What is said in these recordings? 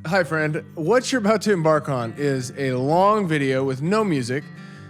Hi, friend. What you're about to embark on is a long video with no music,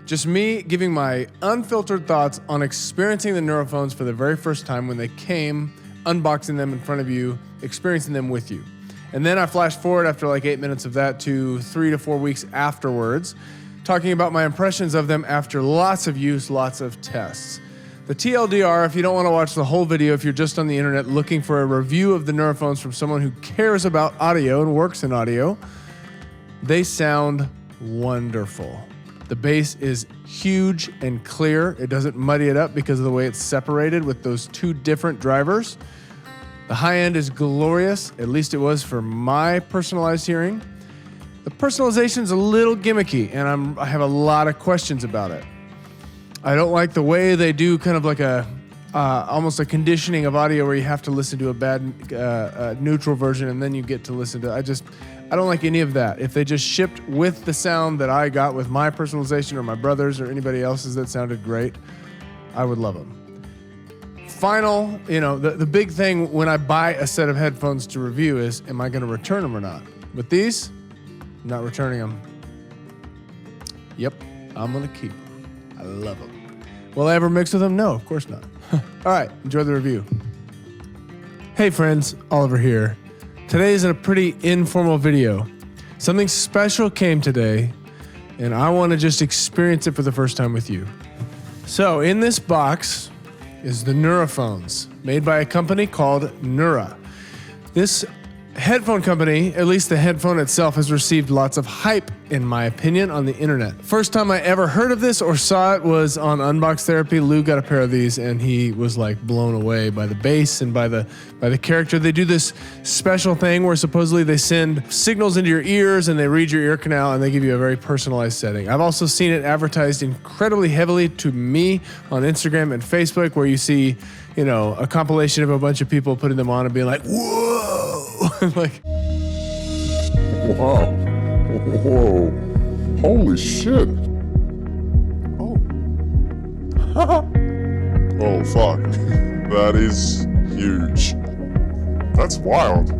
just me giving my unfiltered thoughts on experiencing the Nuraphones for the very first time when they came, unboxing them in front of you, experiencing them with you. And then I flash forward after like 8 minutes of that to 3 to 4 weeks afterwards, talking about my impressions of them after lots of use, lots of tests. The TLDR, if you don't want to watch the whole video, if you're just on the internet looking for a review of the Nuraphones from someone who cares about audio and works in audio, they sound wonderful. The bass is huge and clear. It doesn't muddy it up because of the way it's separated with those two different drivers. The high end is glorious, at least it was for my personalized hearing. The personalization's a little gimmicky, and I have a lot of questions about it. I don't like the way they do kind of like a almost a conditioning of audio where you have to listen to a bad neutral version and then you get to listen to. I don't like any of that. If they just shipped with the sound that I got with my personalization or my brother's or anybody else's that sounded great, I would love them. Final, the big thing when I buy a set of headphones to review is, am I going to return them or not? With these, I'm not returning them. Yep, I'm going to keep them. I love them. Will I ever mix with them? No, of course not. All right, enjoy the review. Hey friends, Oliver here. Today is a pretty informal video. Something special came today, and I want to just experience it for the first time with you. So in this box is the Nuraphones, made by a company called Nura. This headphone company, at least the headphone itself, has received lots of hype, in my opinion, on the internet. First time I ever heard of this or saw it was on Unbox Therapy. Lou got a pair of these and he was like blown away by the bass and by the character. They do this special thing where supposedly they send signals into your ears and they read your ear canal and they give you a very personalized setting. I've also seen it advertised incredibly heavily to me on Instagram and Facebook, where you see, a compilation of a bunch of people putting them on and being like, whoa! Like, wow. Whoa. Holy shit. Oh. Oh, fuck. That is huge. That's wild.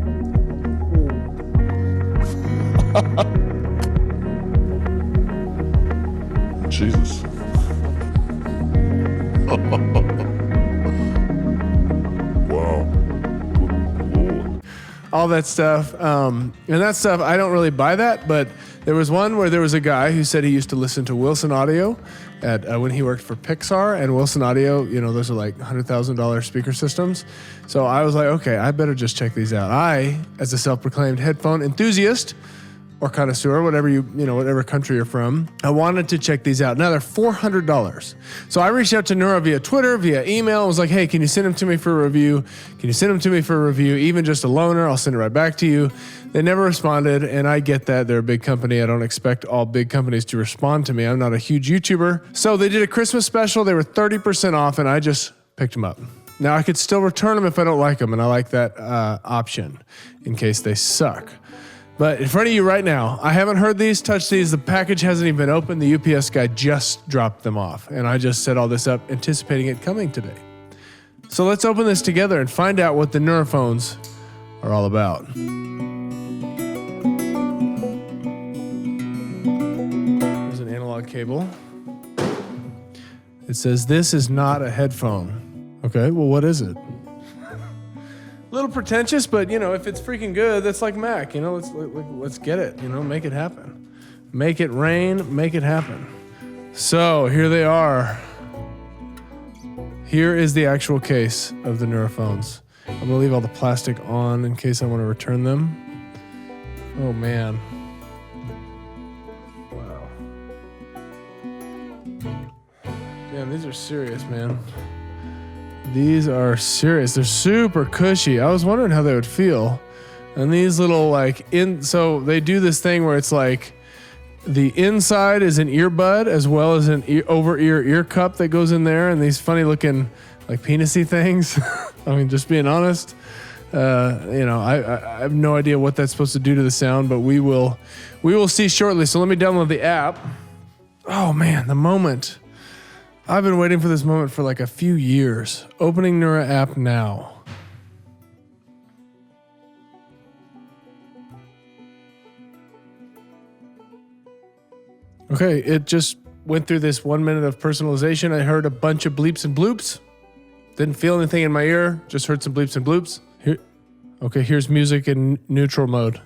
Jesus. Wow. all that stuff. And that stuff, I don't really buy that, but there was one where there was a guy who said he used to listen to Wilson Audio at when he worked for Pixar, and Wilson Audio, those are like $100,000 speaker systems. So I was like, okay, I better just check these out. I, as a self-proclaimed headphone enthusiast, or connoisseur, whatever country you're from, I wanted to check these out. Now they're $400. So I reached out to Nura via Twitter, via email. I was like, hey, can you send them to me for a review? Can you send them to me for a review? Even just a loaner, I'll send it right back to you. They never responded, and I get that. They're a big company. I don't expect all big companies to respond to me. I'm not a huge YouTuber. So they did a Christmas special. They were 30% off, and I just picked them up. Now I could still return them if I don't like them, and I like that option in case they suck. But in front of you right now, I haven't heard these, touched these. The package hasn't even been opened. The UPS guy just dropped them off. And I just set all this up anticipating it coming today. So let's open this together and find out what the Nuraphones are all about. There's an analog cable. It says, this is not a headphone. Okay, well, what is it? A little pretentious, but if it's freaking good, that's like Mac. Let's get it. Make it happen. Make it rain. Make it happen. So here they are. Here is the actual case of the Nuraphones. I'm gonna leave all the plastic on in case I want to return them. Oh man. Wow. Damn, these are serious, man. These are serious. They're super cushy. I was wondering how they would feel. And these little so they do this thing where it's like the inside is an earbud as well as an over-ear cup that goes in there, and these funny looking like penis-y things. I mean, just being honest, I have no idea what that's supposed to do to the sound, but we will see shortly. So let me download the app. Oh man, the moment. I've been waiting for this moment for like a few years. Opening Nura app now. Okay, it just went through this 1 minute of personalization. I heard a bunch of bleeps and bloops. Didn't feel anything in my ear, just heard some bleeps and bloops. Here, okay, here's music in neutral mode.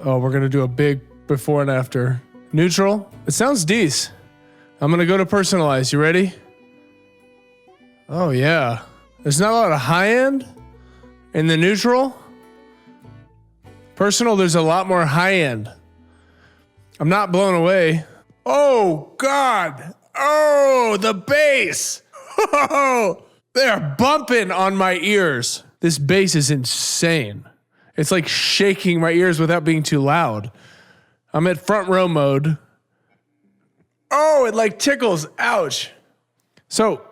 Oh, we're gonna do a big before and after. Neutral, it sounds decent. I'm gonna go to personalize, you ready? Oh yeah, there's not a lot of high end in the neutral. Personal, there's a lot more high end. I'm not blown away. Oh God, oh, the bass. Oh, they're bumping on my ears. This bass is insane. It's like shaking my ears without being too loud. I'm at front row mode. Oh, it like tickles. Ouch. So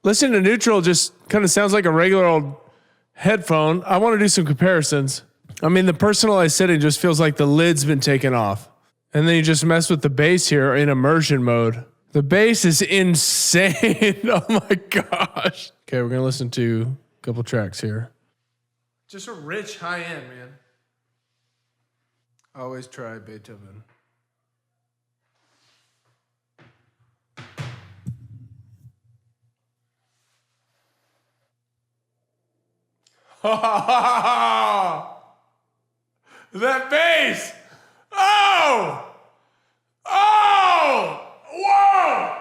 listening to neutral just kind of sounds like a regular old headphone. I want to do some comparisons. I mean, the personalized setting just feels like the lid's been taken off. And then you just mess with the bass here in immersion mode. The bass is insane. Oh my gosh. Okay, we're going to listen to a couple tracks here. Just a rich high end, man. Always try Beethoven. That bass! Oh! Oh! Whoa!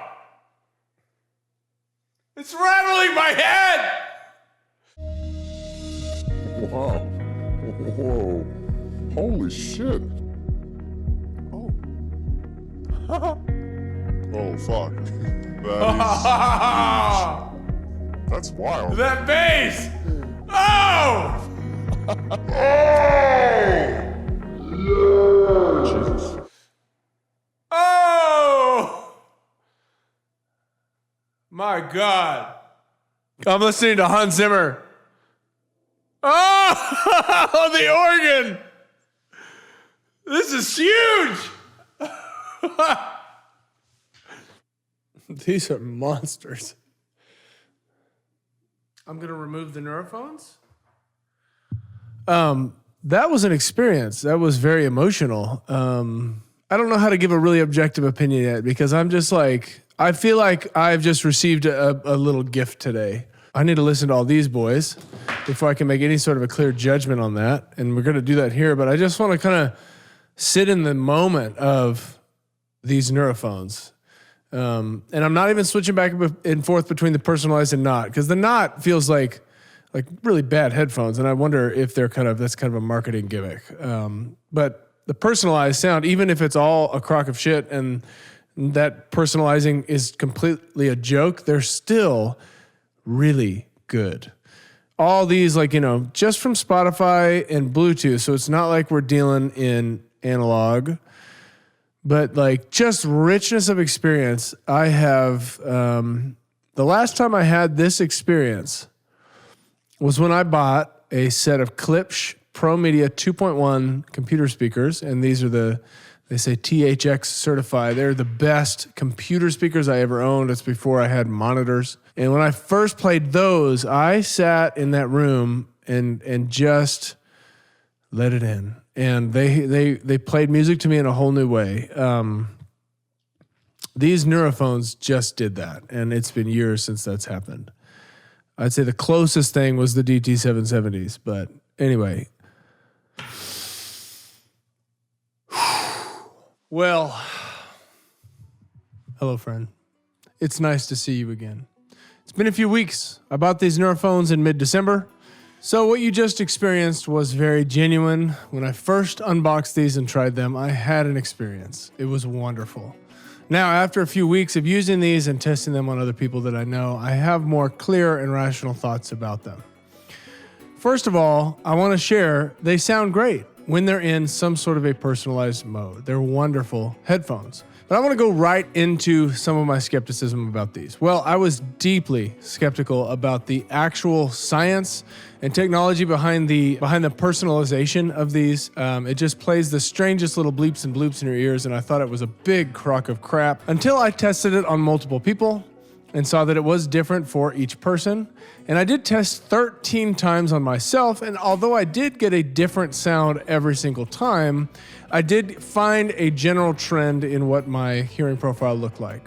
It's rattling my head! Wow. Whoa. Holy shit. Oh. Oh, fuck. That's wild. That bass! Oh! Jesus. Oh! My God. I'm listening to Hans Zimmer. Oh! The organ! This is huge! These are monsters. I'm going to remove the Nuraphones. That was an experience. That was very emotional. I don't know how to give a really objective opinion yet because I'm just like, I feel like I've just received a little gift today. I need to listen to all these boys before I can make any sort of a clear judgment on that. And we're going to do that here, but I just want to kind of sit in the moment of these Nuraphones. And I'm not even switching back and forth between the personalized and not, because the not feels like really bad headphones. And I wonder if that's kind of a marketing gimmick. But the personalized sound, even if it's all a crock of shit and that personalizing is completely a joke, they're still really good. All these, just from Spotify and Bluetooth. So it's not like we're dealing in analog, but just richness of experience. I have, the last time I had this experience was when I bought a set of Klipsch Pro Media 2.1 computer speakers. And these are they say THX certified. They're the best computer speakers I ever owned. It's before I had monitors. And when I first played those, I sat in that room and just let it in. And they played music to me in a whole new way. These Nuraphones just did that. And it's been years since that's happened. I'd say the closest thing was the DT770s. But anyway. Well, hello, friend. It's nice to see you again. It's been a few weeks. I bought these Nuraphones in mid-December. So what you just experienced was very genuine. When I first unboxed these and tried them, I had an experience. It was wonderful. Now, after a few weeks of using these and testing them on other people that I know, I have more clear and rational thoughts about them. First of all, I want to share they sound great when they're in some sort of a personalized mode. They're wonderful headphones. But I want to go right into some of my skepticism about these. Well, I was deeply skeptical about the actual science and technology behind the personalization of these. It just plays the strangest little bleeps and bloops in your ears, and I thought it was a big crock of crap until I tested it on multiple people. and saw that it was different for each person. And I did test 13 times on myself, and although I did get a different sound every single time, I did find a general trend in what my hearing profile looked like.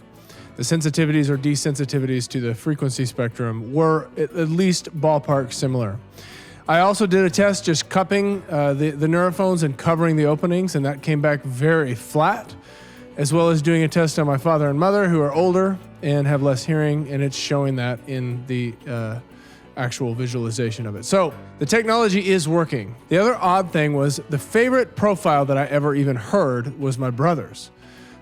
The sensitivities or desensitivities to the frequency spectrum were at least ballpark similar. I also did a test just cupping the Nuraphones and covering the openings, and that came back very flat, as well as doing a test on my father and mother who are older and have less hearing, and it's showing that in the actual visualization of it. So the technology is working. The other odd thing was the favorite profile that I ever even heard was my brother's.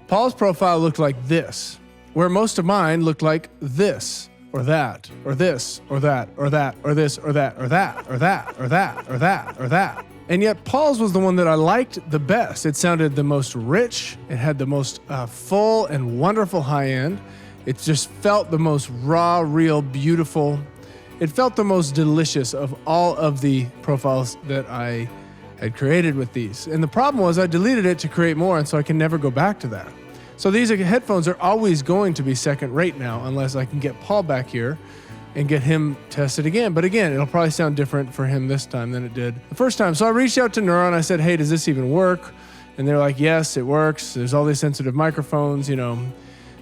Paul's profile looked like this, where most of mine looked like this, or that, or this, or that, or that, or this, or that, or that, or that, or that, or that, or that. And yet Paul's was the one that I liked the best. It sounded the most rich. It had the most full and wonderful high end. It just felt the most raw, real, beautiful. It felt the most delicious of all of the profiles that I had created with these. And the problem was I deleted it to create more, and so I can never go back to that. So these headphones are always going to be second rate now, unless I can get Paul back here and get him tested again. But again, it'll probably sound different for him this time than it did the first time. So I reached out to Nura and I said, hey, does this even work? And they're like, yes, it works. There's all these sensitive microphones, you know.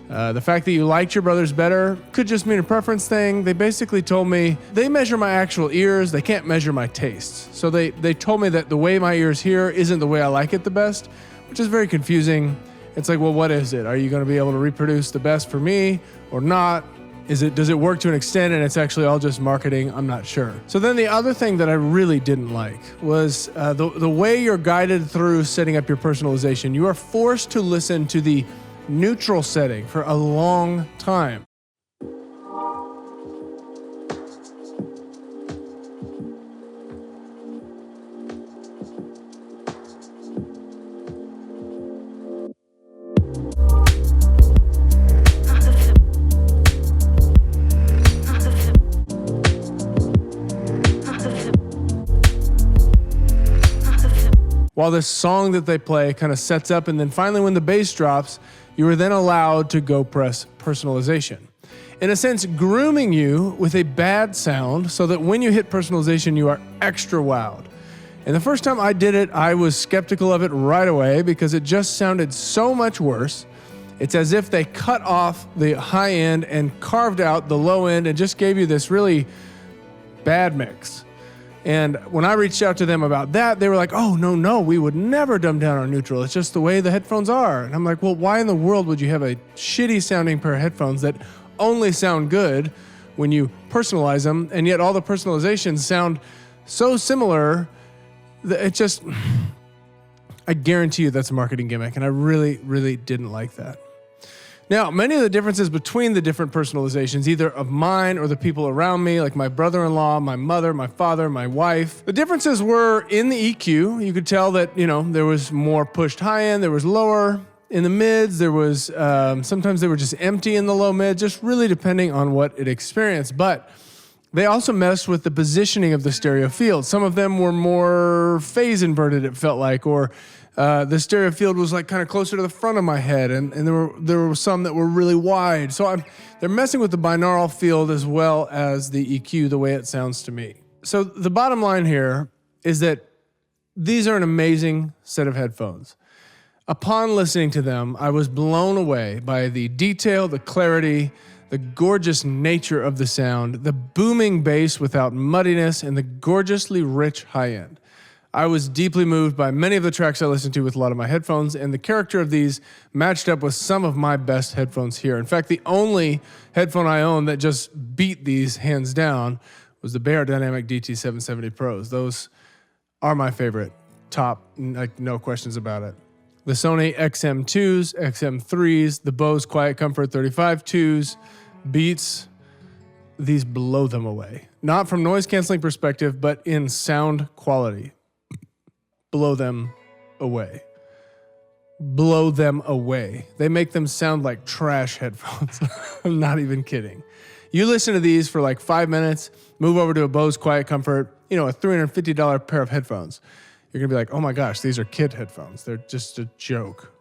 The fact that you liked your brother's better could just mean a preference thing. They basically told me they measure my actual ears. They can't measure my tastes. So they told me that the way my ears hear isn't the way I like it the best, which is very confusing. It's like, well, what is it? Are you going to be able to reproduce the best for me or not? Does it work to an extent and it's actually all just marketing? I'm not sure. So then the other thing that I really didn't like was the way you're guided through setting up your personalization. You are forced to listen to the neutral setting for a long time. While this song that they play kind of sets up, and then finally when the bass drops, you are then allowed to go press personalization. In a sense, grooming you with a bad sound so that when you hit personalization, you are extra wowed. And the first time I did it, I was skeptical of it right away because it just sounded so much worse. It's as if they cut off the high end and carved out the low end and just gave you this really bad mix. And when I reached out to them about that, they were like, oh, no, we would never dumb down our neutral. It's just the way the headphones are. And I'm like, well, why in the world would you have a shitty sounding pair of headphones that only sound good when you personalize them, and yet all the personalizations sound so similar that it just, I guarantee you that's a marketing gimmick, and I really, really didn't like that. Now, many of the differences between the different personalizations, either of mine or the people around me, like my brother-in-law, my mother, my father, my wife, the differences were in the EQ. You could tell that, you know, there was more pushed high end, there was lower. In the mids, there was, sometimes they were just empty in the low mid, just really depending on what it experienced. But they also messed with the positioning of the stereo field. Some of them were more phase inverted, it felt like, or the stereo field was like kind of closer to the front of my head, and there were some that were really wide. So they're messing with the binaural field as well as the EQ, the way it sounds to me. So the bottom line here is that these are an amazing set of headphones. Upon listening to them, I was blown away by the detail, the clarity, the gorgeous nature of the sound, the booming bass without muddiness, and the gorgeously rich high end. I was deeply moved by many of the tracks I listened to with a lot of my headphones, and the character of these matched up with some of my best headphones here. In fact, the only headphone I own that just beat these hands down was the Bear Dynamic DT770 Pros. Those are my favorite, top, like no questions about it. The Sony XM2s, XM3s, the Bose Quiet Comfort 35 2s, Beats, these blow them away. Not from noise canceling perspective, but in sound quality. Blow them away. Blow them away. They make them sound like trash headphones. I'm not even kidding. You listen to these for like 5 minutes, move over to a Bose Quiet Comfort, you know, a $350 pair of headphones. You're going to be like, oh my gosh, these are kid headphones. They're just a joke.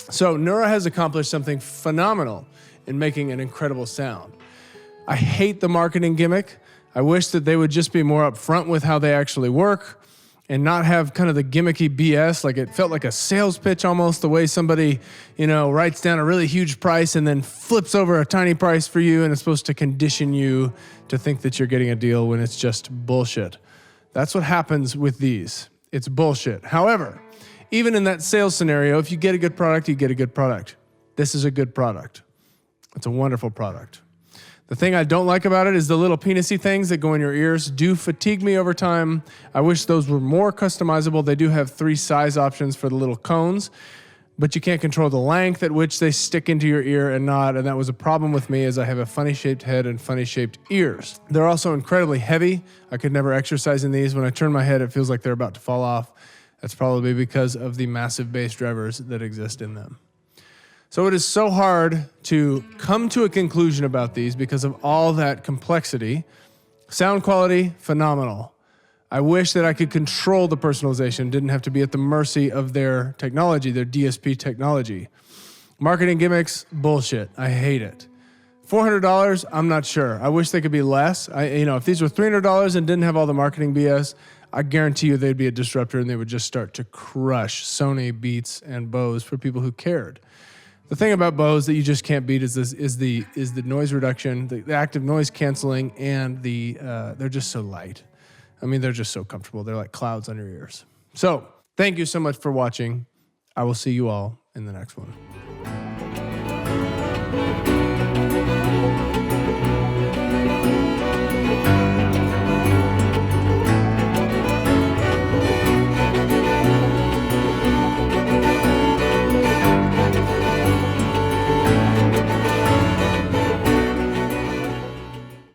So Nura has accomplished something phenomenal in making an incredible sound. I hate the marketing gimmick. I wish that they would just be more upfront with how they actually work and not have kind of the gimmicky BS. Like it felt like a sales pitch almost, the way somebody, writes down a really huge price and then flips over a tiny price for you and is supposed to condition you to think that you're getting a deal when it's just bullshit. That's what happens with these. It's bullshit. However, even in that sales scenario, if you get a good product, you get a good product. This is a good product. It's a wonderful product. The thing I don't like about it is the little penisy things that go in your ears do fatigue me over time. I wish those were more customizable. They do have 3 size options for the little cones, but you can't control the length at which they stick into your ear and not, and that was a problem with me as I have a funny shaped head and funny shaped ears. They're also incredibly heavy. I could never exercise in these. When I turn my head, it feels like they're about to fall off. That's probably because of the massive bass drivers that exist in them. So it is so hard to come to a conclusion about these because of all that complexity. Sound quality, phenomenal. I wish that I could control the personalization, didn't have to be at the mercy of their technology, their DSP technology. Marketing gimmicks, bullshit. I hate it. $400, I'm not sure. I wish they could be less. If these were $300 and didn't have all the marketing BS, I guarantee you they'd be a disruptor and they would just start to crush Sony Beats and Bose for people who cared. The thing about Bose that you just can't beat is the noise reduction, the active noise canceling, and they're just so light. I mean, they're just so comfortable. They're like clouds on your ears. So thank you so much for watching. I will see you all in the next one.